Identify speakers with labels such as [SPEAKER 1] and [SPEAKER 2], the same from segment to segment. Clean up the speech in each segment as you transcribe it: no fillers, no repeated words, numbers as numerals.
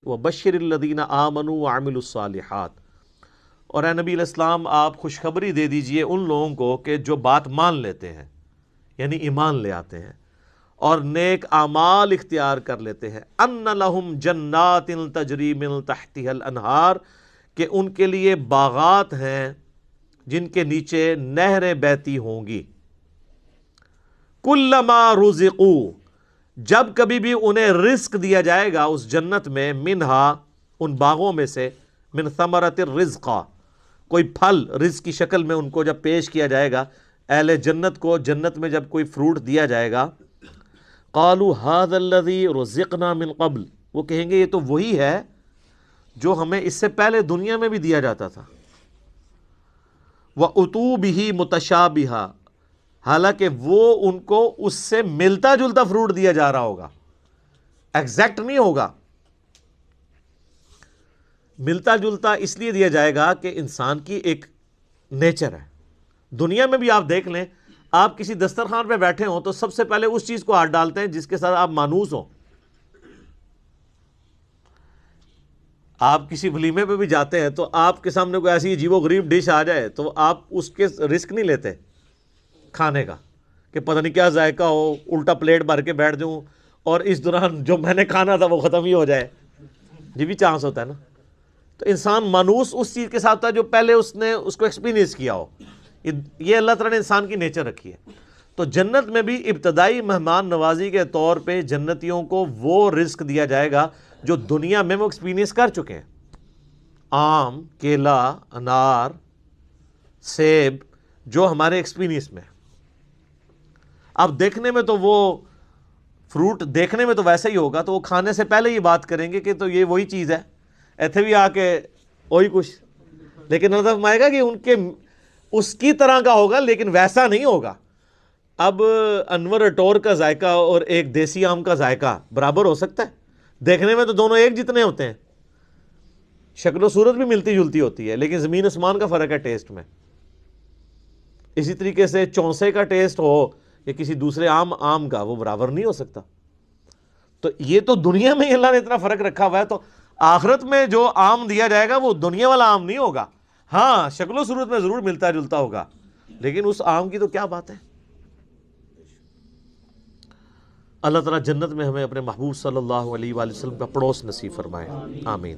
[SPEAKER 1] وبشر الذین آمنوا وعملوا الصالحات، اور اے نبی علیہ السلام آپ خوشخبری دے دیجئے ان لوگوں کو کہ جو بات مان لیتے ہیں، یعنی ایمان لے آتے ہیں اور نیک اعمال اختیار کر لیتے ہیں، ان لہم جنات تجری من تحتها الانہار، کہ ان کے لیے باغات ہیں جن کے نیچے نہریں بہتی ہوں گی، کلما رزقوا، جب کبھی بھی انہیں رزق دیا جائے گا اس جنت میں، منہا ان باغوں میں سے، من ثمرۃ الرزق، کوئی پھل رزق کی شکل میں ان کو جب پیش کیا جائے گا، اہل جنت کو جنت میں جب کوئی فروٹ دیا جائے گا، قالوا ھذا الذی رزقنا من قبل، وہ کہیں گے یہ تو وہی ہے جو ہمیں اس سے پہلے دنیا میں بھی دیا جاتا تھا، وَأُتُوا بِهِ مُتَشَابِهًا، حالانکہ وہ ان کو اس سے ملتا جلتا فروٹ دیا جا رہا ہوگا، ایگزیکٹ نہیں ہوگا، ملتا جلتا اس لیے دیا جائے گا کہ انسان کی ایک نیچر ہے۔ دنیا میں بھی آپ دیکھ لیں، آپ کسی دسترخوان پہ بیٹھے ہوں تو سب سے پہلے اس چیز کو ہاتھ ڈالتے ہیں جس کے ساتھ آپ مانوس ہوں۔ آپ کسی ولیمے پہ بھی جاتے ہیں تو آپ کے سامنے کوئی ایسی عجیب و غریب ڈش آ جائے تو آپ اس کے رسک نہیں لیتے کھانے کا، کہ پتہ نہیں کیا ذائقہ ہو، الٹا پلیٹ بھر کے بیٹھ جاؤں اور اس دوران جو میں نے کھانا تھا وہ ختم ہی ہو جائے، یہ بھی چانس ہوتا ہے نا۔ تو انسان مانوس اس چیز کے ساتھ ہوتا ہے جو پہلے اس نے اس کو ایکسپیرینس کیا ہو، یہ اللہ تعالیٰ نے انسان کی نیچر رکھی ہے۔ تو جنت میں بھی ابتدائی مہمان نوازی کے طور پہ جنتیوں کو وہ رزق دیا جائے گا جو دنیا میں وہ ایکسپیرینس کر چکے ہیں، آم، کیلا، انار، سیب، جو ہمارے ایکسپیرینس میں۔ اب دیکھنے میں تو وہ فروٹ دیکھنے میں تو ویسا ہی ہوگا، تو وہ کھانے سے پہلے یہ بات کریں گے کہ تو یہ وہی چیز ہے، ایتھے بھی آ کے وہی کچھ، لیکن اللہ فرمائے گا کہ ان کے اس کی طرح کا ہوگا لیکن ویسا نہیں ہوگا۔ اب انور اٹور کا ذائقہ اور ایک دیسی آم کا ذائقہ برابر ہو سکتا ہے؟ دیکھنے میں تو دونوں ایک جتنے ہوتے ہیں، شکل و صورت بھی ملتی جلتی ہوتی ہے، لیکن زمین آسمان کا فرق ہے ٹیسٹ میں۔ اسی طریقے سے چونسے کا ٹیسٹ ہو یا کسی دوسرے آم کا، وہ برابر نہیں ہو سکتا۔ تو یہ تو دنیا میں ہی اللہ نے اتنا فرق رکھا ہوا ہے، تو آخرت میں جو آم دیا جائے گا وہ دنیا والا آم نہیں ہوگا، ہاں شکل و صورت میں ضرور ملتا جلتا ہوگا، لیکن اس آم کی تو کیا بات ہے۔ اللہ تعالیٰ جنت میں ہمیں اپنے محبوب صلی اللہ علیہ وآلہ وسلم کا پڑوس نصیب فرمائے، آمین۔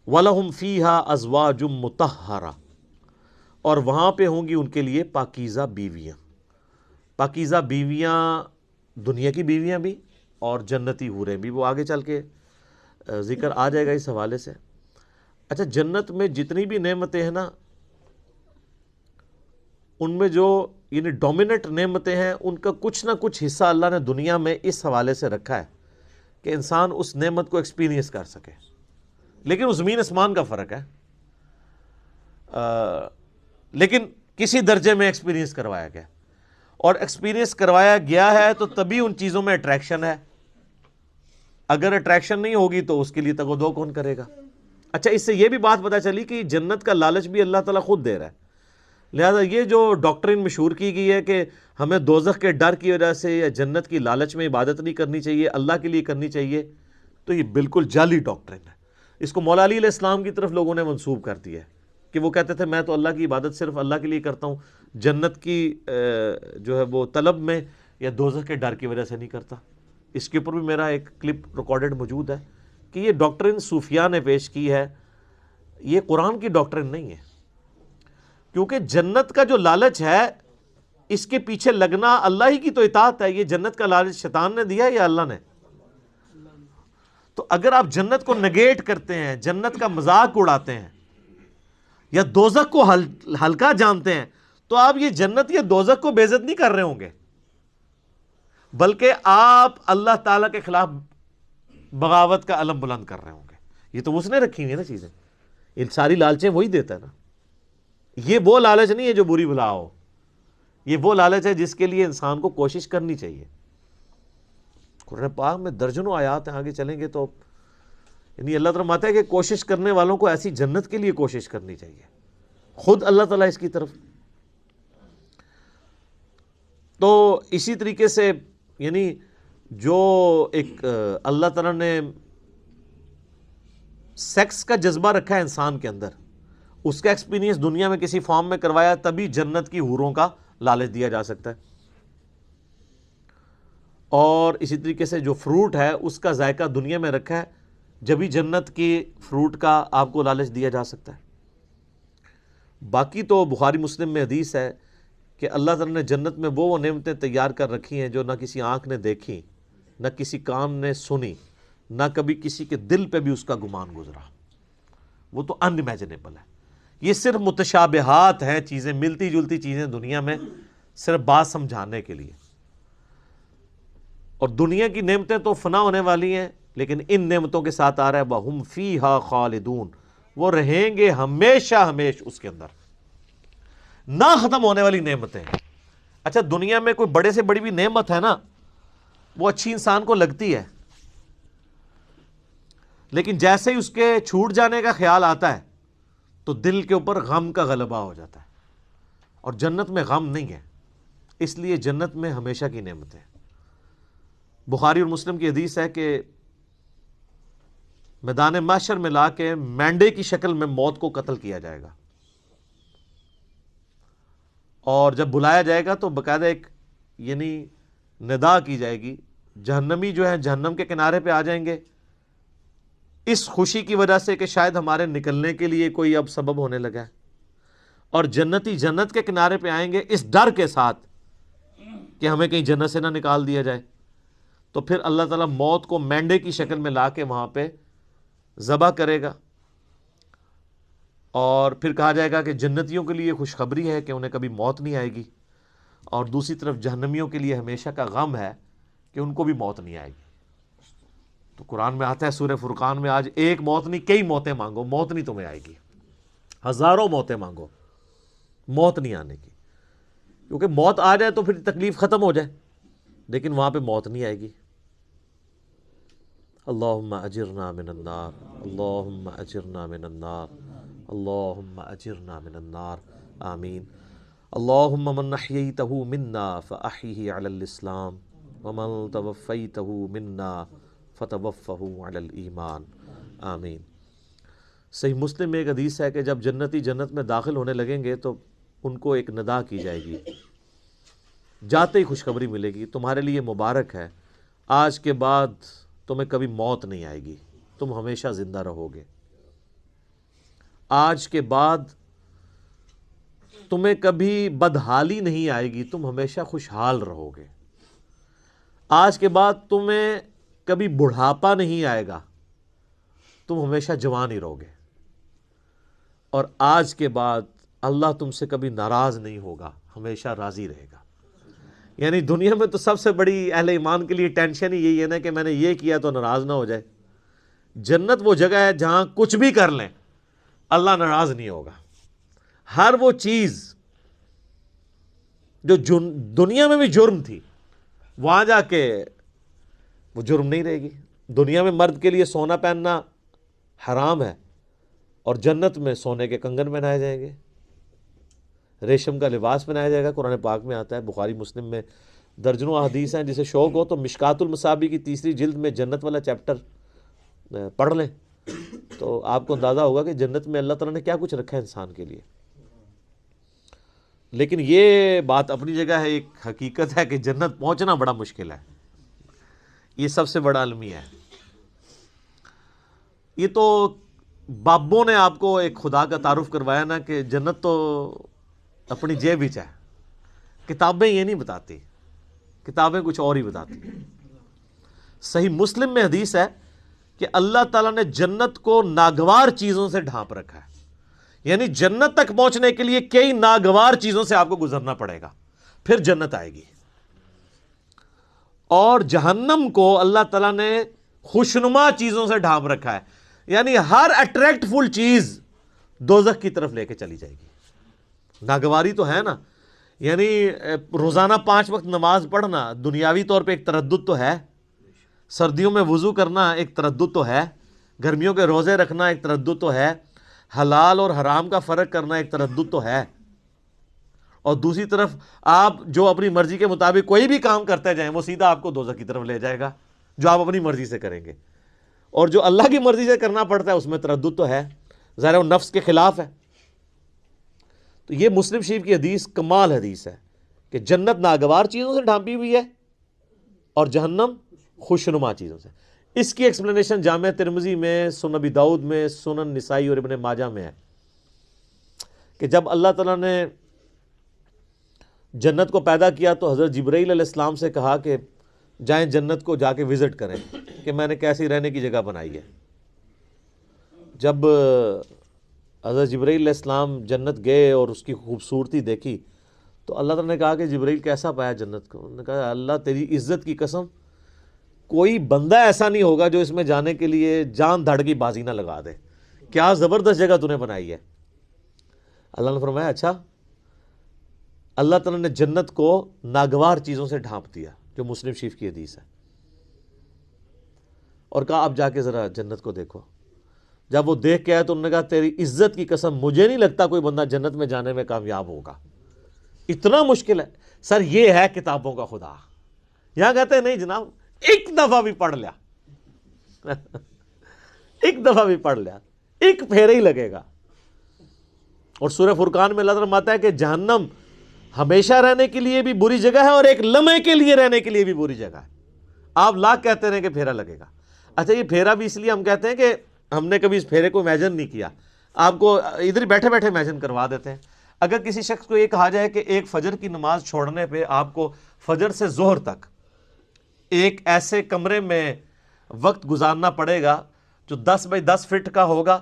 [SPEAKER 1] وَلَهُمْ فِيهَا أَزْوَاجٌ مُطَهَّرَةٌ، اور وہاں پہ ہوں گی ان کے لیے پاکیزہ بیویاں۔ پاکیزہ بیویاں دنیا کی بیویاں بھی اور جنتی حوریں بھی، وہ آگے چل کے ذکر آ جائے گا اس حوالے سے۔ اچھا، جنت میں جتنی بھی نعمتیں ہیں نا، ان میں جو یعنی ڈومیننٹ نعمتیں ہیں، ان کا کچھ نہ کچھ حصہ اللہ نے دنیا میں اس حوالے سے رکھا ہے کہ انسان اس نعمت کو ایکسپیرینس کر سکے، لیکن وہ زمین آسمان کا فرق ہے، لیکن کسی درجے میں ایکسپیرینس کروایا گیا، اور ایکسپیرینس کروایا گیا ہے تو تبھی ان چیزوں میں اٹریکشن ہے، اگر اٹریکشن نہیں ہوگی تو اس کے لیے تگ و دو کون کرے گا۔ اچھا، اس سے یہ بھی بات پتہ چلی کہ جنت کا لالچ بھی اللہ تعالیٰ خود دے رہا ہے، لہذا یہ جو ڈاکٹرین مشہور کی گئی ہے کہ ہمیں دوزخ کے ڈر کی وجہ سے یا جنت کی لالچ میں عبادت نہیں کرنی چاہیے، اللہ کے لیے کرنی چاہیے، تو یہ بالکل جعلی ڈاکٹرین ہے۔ اس کو مولا علی علیہ السلام کی طرف لوگوں نے منسوب کر دیا ہے کہ وہ کہتے تھے میں تو اللہ کی عبادت صرف اللہ کے لیے کرتا ہوں، جنت کی جو ہے وہ طلب میں یا دوزخ کے ڈر کی وجہ سے نہیں کرتا۔ اس کے اوپر بھی میرا ایک کلپ ریکارڈڈ موجود ہے کہ یہ ڈاکٹرین صوفیاء نے پیش کی ہے، یہ قرآن کی ڈاکٹرین نہیں ہے، کیونکہ جنت کا جو لالچ ہے اس کے پیچھے لگنا اللہ ہی کی تو اطاعت ہے۔ یہ جنت کا لالچ شیطان نے دیا یا اللہ نے؟ تو اگر آپ جنت کو نگیٹ کرتے ہیں، جنت کا مذاق اڑاتے ہیں یا دوزخ کو ہلکا جانتے ہیں، تو آپ یہ جنت یا دوزخ کو بے عزت نہیں کر رہے ہوں گے، بلکہ آپ اللہ تعالیٰ کے خلاف بغاوت کا علم بلند کر رہے ہوں گے۔ یہ تو اس نے رکھی ہوئی ہے نا چیزیں، ان ساری لالچیں وہی دیتا ہے نا۔ یہ وہ لالچ نہیں ہے جو بری بلا ہو، یہ وہ لالچ ہے جس کے لیے انسان کو کوشش کرنی چاہیے۔ قرآن پاک میں درجنوں آیات ہیں، آگے چلیں گے تو یعنی اللہ تعالیٰ فرماتا ہے کہ کوشش کرنے والوں کو ایسی جنت کے لیے کوشش کرنی چاہیے، خود اللہ تعالیٰ اس کی طرف۔ تو اسی طریقے سے یعنی جو ایک اللہ تعالیٰ نے سیکس کا جذبہ رکھا ہے انسان کے اندر، اس کا ایکسپیرینس دنیا میں کسی فارم میں کروایا، تبھی جنت کی حوروں کا لالچ دیا جا سکتا ہے۔ اور اسی طریقے سے جو فروٹ ہے اس کا ذائقہ دنیا میں رکھا ہے، جبھی جنت کی فروٹ کا آپ کو لالچ دیا جا سکتا ہے۔ باقی تو بخاری مسلم میں حدیث ہے کہ اللہ تعالیٰ نے جنت میں وہ نعمتیں تیار کر رکھی ہیں جو نہ کسی آنکھ نے دیکھی، نہ کسی کان نے سنی، نہ کبھی کسی کے دل پہ بھی اس کا گمان گزرا۔ وہ تو ان امیجنیبل ہے۔ یہ صرف متشابہات ہیں، چیزیں ملتی جلتی چیزیں دنیا میں، صرف بات سمجھانے کے لیے۔ اور دنیا کی نعمتیں تو فنا ہونے والی ہیں، لیکن ان نعمتوں کے ساتھ آ رہا ہے وَهُمْ فِيهَا خَالِدُونَ، وہ رہیں گے ہمیشہ ہمیش اس کے اندر، نہ ختم ہونے والی نعمتیں۔ اچھا دنیا میں کوئی بڑے سے بڑی بھی نعمت ہے نا، وہ اچھی انسان کو لگتی ہے، لیکن جیسے ہی اس کے چھوٹ جانے کا خیال آتا ہے تو دل کے اوپر غم کا غلبہ ہو جاتا ہے۔ اور جنت میں غم نہیں ہے، اس لیے جنت میں ہمیشہ کی نعمتیں۔ بخاری اور مسلم کی حدیث ہے کہ میدان محشر میں لا کے مینڈے کی شکل میں موت کو قتل کیا جائے گا، اور جب بلایا جائے گا تو باقاعدہ ایک یعنی ندا کی جائے گی، جہنمی جو ہے جہنم کے کنارے پہ آ جائیں گے، اس خوشی کی وجہ سے کہ شاید ہمارے نکلنے کے لیے کوئی اب سبب ہونے لگا ہے، اور جنتی جنت کے کنارے پہ آئیں گے اس ڈر کے ساتھ کہ ہمیں کہیں جنت سے نہ نکال دیا جائے۔ تو پھر اللہ تعالیٰ موت کو مینڈے کی شکل میں لا کے وہاں پہ ذبح کرے گا، اور پھر کہا جائے گا کہ جنتیوں کے لیے خوشخبری ہے کہ انہیں کبھی موت نہیں آئے گی، اور دوسری طرف جہنمیوں کے لیے ہمیشہ کا غم ہے کہ ان کو بھی موت نہیں آئے گی۔ تو قرآن میں آتا ہے سورہ فرقان میں، آج ایک موت نہیں کئی موتیں مانگو، موت نہیں تمہیں آئے گی، ہزاروں موتیں مانگو، موت نہیں آنے کی، کیونکہ موت آ جائے تو پھر تکلیف ختم ہو جائے، لیکن وہاں پہ موت نہیں آئے گی۔ اللہم اجرنا من النار، اللہم اجرنا من النار، اللہم اجرنا من النار، آمین۔ اللہم من احییتہ منا فاحیہ علی الاسلام، ومن توفیتہ منا فتوفہ علی الایمان، آمین۔ صحیح مسلم میں ایک حدیث ہے کہ جب جنتی جنت میں داخل ہونے لگیں گے تو ان کو ایک ندا کی جائے گی، جاتے ہی خوشخبری ملے گی، تمہارے لیے مبارک ہے، آج کے بعد تمہیں کبھی موت نہیں آئے گی، تم ہمیشہ زندہ رہو گے، آج کے بعد تمہیں کبھی بدحالی نہیں آئے گی، تم ہمیشہ خوشحال رہو گے، آج کے بعد تمہیں کبھی بڑھاپا نہیں آئے گا، تم ہمیشہ جوان ہی رہو گے، اور آج کے بعد اللہ تم سے کبھی ناراض نہیں ہوگا، ہمیشہ راضی رہے گا۔ یعنی دنیا میں تو سب سے بڑی اہل ایمان کے لیے ٹینشن ہی یہی ہے نا کہ میں نے یہ کیا تو ناراض نہ ہو جائے۔ جنت وہ جگہ ہے جہاں کچھ بھی کر لیں اللہ ناراض نہیں ہوگا، ہر وہ چیز جو دنیا میں بھی جرم تھی وہاں جا کے وہ جرم نہیں رہے گی۔ دنیا میں مرد کے لیے سونا پہننا حرام ہے، اور جنت میں سونے کے کنگن پہنائے جائیں گے، ریشم کا لباس پہنایا جائے گا۔ قرآن پاک میں آتا ہے، بخاری مسلم میں درجنوں احادیث ہیں، جسے شوق ہو تو مشکات المصابیح کی 3 جلد میں جنت والا چیپٹر پڑھ لیں تو آپ کو اندازہ ہوگا کہ جنت میں اللہ تعالیٰ نے کیا کچھ رکھا ہے انسان کے لیے۔ لیکن یہ بات اپنی جگہ ہے، ایک حقیقت ہے کہ جنت پہنچنا بڑا مشکل ہے، یہ سب سے بڑا المیہ ہے۔ یہ تو بابوں نے آپ کو ایک خدا کا تعارف کروایا نا کہ جنت تو اپنی جیب ہی ہے، کتابیں یہ نہیں بتاتی، کتابیں کچھ اور ہی بتاتی۔ صحیح مسلم میں حدیث ہے کہ اللہ تعالیٰ نے جنت کو ناگوار چیزوں سے ڈھانپ رکھا ہے، یعنی جنت تک پہنچنے کے لیے کئی ناگوار چیزوں سے آپ کو گزرنا پڑے گا، پھر جنت آئے گی۔ اور جہنم کو اللہ تعالیٰ نے خوشنما چیزوں سے ڈھانپ رکھا ہے، یعنی ہر اٹریکٹ فل چیز دوزخ کی طرف لے کے چلی جائے گی۔ ناگواری تو ہے نا، یعنی روزانہ 5 وقت نماز پڑھنا دنیاوی طور پہ ایک تردد تو ہے، سردیوں میں وضو کرنا ایک تردد تو ہے، گرمیوں کے روزے رکھنا ایک تردد تو ہے، حلال اور حرام کا فرق کرنا ایک تردد تو ہے، اور دوسری طرف آپ جو اپنی مرضی کے مطابق کوئی بھی کام کرتے جائیں وہ سیدھا آپ کو دوزخ کی طرف لے جائے گا، جو آپ اپنی مرضی سے کریں گے۔ اور جو اللہ کی مرضی سے کرنا پڑتا ہے اس میں تردد تو ہے، ظاہر ہے وہ نفس کے خلاف ہے۔ تو یہ مسلم شریف کی حدیث کمال حدیث ہے کہ جنت ناگوار چیزوں سے ڈھانپی ہوئی ہے اور جہنم خوشنما چیزوں سے۔ اس کی ایکسپلینیشن جامع ترمذی میں، سنن ابی داؤد میں، سنن نسائی اور ابن ماجہ میں ہے کہ جب اللہ تعالیٰ نے جنت کو پیدا کیا تو حضرت جبرائیل علیہ السلام سے کہا کہ جائیں جنت کو جا کے وزٹ کریں کہ میں نے کیسی رہنے کی جگہ بنائی ہے۔ جب حضرت جبرائیل علیہ السلام جنت گئے اور اس کی خوبصورتی دیکھی تو اللہ تعالیٰ نے کہا کہ جبرائیل کیسا پایا جنت کو؟ انہوں نے کہا اللہ تیری عزت کی قسم کوئی بندہ ایسا نہیں ہوگا جو اس میں جانے کے لیے جان دھڑ کی بازی نہ لگا دے، کیا زبردست جگہ تو نے بنائی ہے۔ اللہ نے فرمایا اچھا، اللہ تعالیٰ نے جنت کو ناگوار چیزوں سے ڈھانپ دیا، جو مسلم شریف کی حدیث ہے، اور کہا اب جا کے ذرا جنت کو دیکھو۔ جب وہ دیکھ کے آئے تو انہوں نے کہا تیری عزت کی قسم مجھے نہیں لگتا کوئی بندہ جنت میں جانے میں کامیاب ہوگا، اتنا مشکل ہے۔ سر یہ ہے کتابوں کا خدا۔ یہاں کہتے ہیں نہیں جناب، ایک دفعہ بھی پڑھ لیا ایک دفعہ بھی پڑھ لیا، ایک پھیرا ہی لگے گا۔ اور سورہ فرقان میں اللہ تعالیٰ فرماتا ہے کہ جہنم ہمیشہ رہنے کے لیے بھی بری جگہ ہے اور ایک لمحے کے لیے رہنے کے لیے بھی بری جگہ ہے۔ آپ لاکھ کہتے رہیں کہ پھیرا لگے گا۔ اچھا یہ پھیرا بھی اس لیے ہم کہتے ہیں کہ ہم نے کبھی اس پھیرے کو امیجن نہیں کیا، آپ کو ادھر بیٹھے بیٹھے امیجن کروا دیتے ہیں۔ اگر کسی شخص کو یہ کہا جائے کہ ایک فجر کی نماز چھوڑنے پہ آپ کو فجر سے ظہر تک ایک ایسے کمرے میں وقت گزارنا پڑے گا جو 10x10 فٹ کا ہوگا،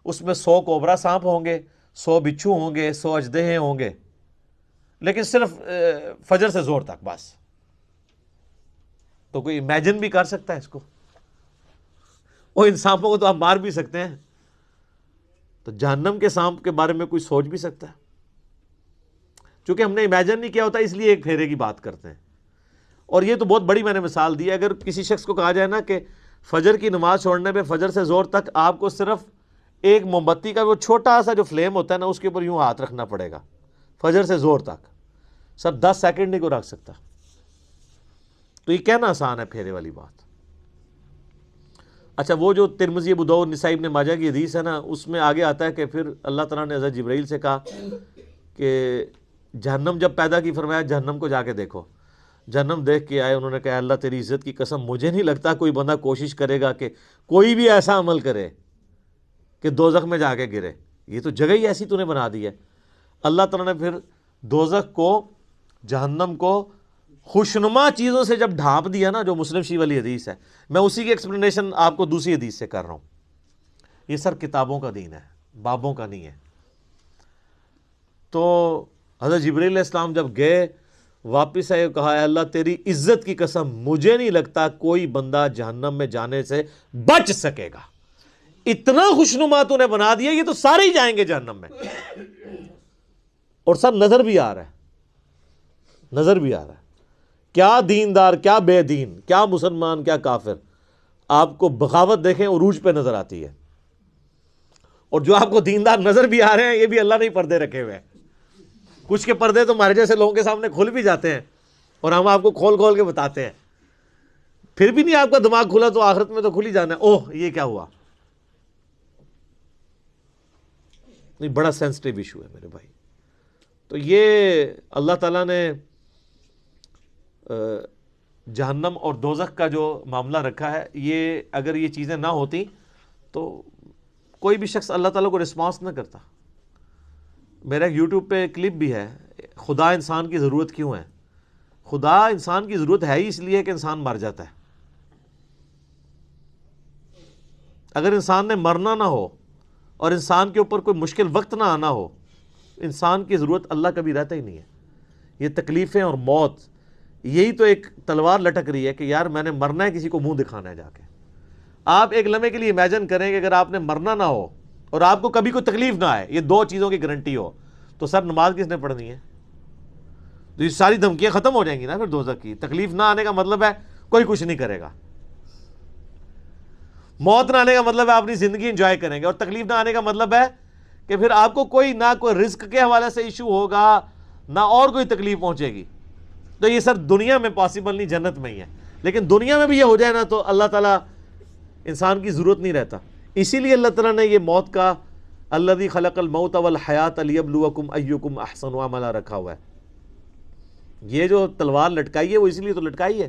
[SPEAKER 1] اس میں 100 کوبرا سانپ ہوں گے، 100 بچھو ہوں گے، 100 اژدہے ہوں گے، لیکن صرف فجر سے ظہر تک بس، تو کوئی امیجن بھی کر سکتا ہے اس کو؟ وہ ان سانپوں کو تو آپ مار بھی سکتے ہیں، تو جہنم کے سانپ کے بارے میں کوئی سوچ بھی سکتا ہے؟ چونکہ ہم نے امیجن نہیں کیا ہوتا اس لیے ایک پھیرے کی بات کرتے ہیں۔ اور یہ تو بہت بڑی میں نے مثال دی ہے۔ اگر کسی شخص کو کہا جائے نا کہ فجر کی نماز چھوڑنے پہ فجر سے ظہر تک آپ کو صرف ایک موم بتی کا وہ چھوٹا سا جو فلیم ہوتا ہے نا اس کے اوپر یوں ہاتھ رکھنا پڑے گا فجر سے ظہر تک، سر 10 سیکنڈ نہیں کو رکھ سکتا، تو یہ کہنا آسان ہے پھیرے والی بات۔ اچھا وہ جو ترمذی، ابو داؤد، نسائی، ابن ماجہ کی حدیث ہے نا، اس میں آگے آتا ہے کہ پھر اللہ تعالیٰ نے حضرت جبرائیل سے کہا کہ جہنم جب پیدا کی فرمایا جہنم کو جا کے دیکھو۔ جہنم دیکھ کے آئے، انہوں نے کہا اللہ تیری عزت کی قسم مجھے نہیں لگتا کوئی بندہ کوشش کرے گا کہ کوئی بھی ایسا عمل کرے کہ دوزخ میں جا کے گرے، یہ تو جگہ ہی ایسی تو نے بنا دی ہے۔ اللہ تعالیٰ نے پھر دوزخ کو، جہنم کو خوشنما چیزوں سے جب ڈھانپ دیا نا، جو مسلم شریف والی حدیث ہے، میں اسی کی ایکسپلینیشن آپ کو دوسری حدیث سے کر رہا ہوں۔ یہ سر کتابوں کا دین ہے، بابوں کا نہیں ہے۔ تو حضرت جبرائیل علیہ السلام جب گئے واپس آئے، کہا ہے اللہ تیری عزت کی قسم مجھے نہیں لگتا کوئی بندہ جہنم میں جانے سے بچ سکے گا، اتنا خوشنما تو نے بنا دیا، یہ تو سارے ہی جائیں گے جہنم میں۔ اور سب نظر بھی آ رہا ہے، نظر بھی آ رہا ہے، کیا دیندار، کیا بے دین، کیا مسلمان، کیا کافر، آپ کو بغاوت دیکھیں عروج پہ نظر آتی ہے۔ اور جو آپ کو دیندار نظر بھی آ رہے ہیں یہ بھی اللہ نے پردے رکھے ہوئے ہیں۔ کچھ کے پردے تو ہمارے جیسے لوگوں کے سامنے کھل بھی جاتے ہیں اور ہم آپ کو کھول کھول کے بتاتے ہیں، پھر بھی نہیں آپ کا دماغ کھلا تو آخرت میں تو کھل ہی جانا ہے، اوہ یہ کیا ہوا۔ نہیں، بڑا سینسٹیو ایشو ہے میرے بھائی۔ تو یہ اللہ تعالیٰ نے جہنم اور دوزخ کا جو معاملہ رکھا ہے، یہ اگر یہ چیزیں نہ ہوتی تو کوئی بھی شخص اللہ تعالیٰ کو رسپانس نہ کرتا۔ میرا یوٹیوب پہ کلپ بھی ہے، خدا انسان کی ضرورت کیوں ہے؟ خدا انسان کی ضرورت ہے ہی اس لیے کہ انسان مر جاتا ہے۔ اگر انسان نے مرنا نہ ہو اور انسان کے اوپر کوئی مشکل وقت نہ آنا ہو، انسان کی ضرورت اللہ کبھی رہتا ہی نہیں ہے۔ یہ تکلیفیں اور موت، یہی تو ایک تلوار لٹک رہی ہے کہ یار میں نے مرنا ہے، کسی کو منہ دکھانا ہے جا کے۔ آپ ایک لمحے کے لیے امیجن کریں کہ اگر آپ نے مرنا نہ ہو اور آپ کو کبھی کوئی تکلیف نہ آئے، یہ دو چیزوں کی گارنٹی ہو، تو سر نماز کس نے پڑھنی ہے؟ تو یہ ساری دھمکیاں ختم ہو جائیں گی نا پھر دوزخ کی۔ تکلیف نہ آنے کا مطلب ہے کوئی کچھ نہیں کرے گا، موت نہ آنے کا مطلب ہے اپنی زندگی انجوائے کریں گے، اور تکلیف نہ آنے کا مطلب ہے کہ پھر آپ کو کوئی نہ کوئی رزق کے حوالے سے ایشو ہوگا، نہ اور کوئی تکلیف پہنچے گی۔ تو یہ سر دنیا میں پاسبل نہیں، جنت میں ہی ہے۔ لیکن دنیا میں بھی یہ ہو جائے نا تو اللہ تعالیٰ انسان کی ضرورت نہیں رہتا. اسی لیے اللہ تعالیٰ نے یہ موت کا الذی خلق الموت والحیات لیبلوکم ایکم احسن عملا رکھا ہوا ہے. یہ جو تلوار لٹکائی ہے وہ اسی لیے تو لٹکائی ہے.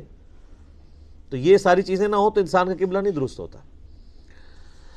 [SPEAKER 1] تو یہ ساری چیزیں نہ ہو تو انسان کا قبلہ نہیں درست ہوتا.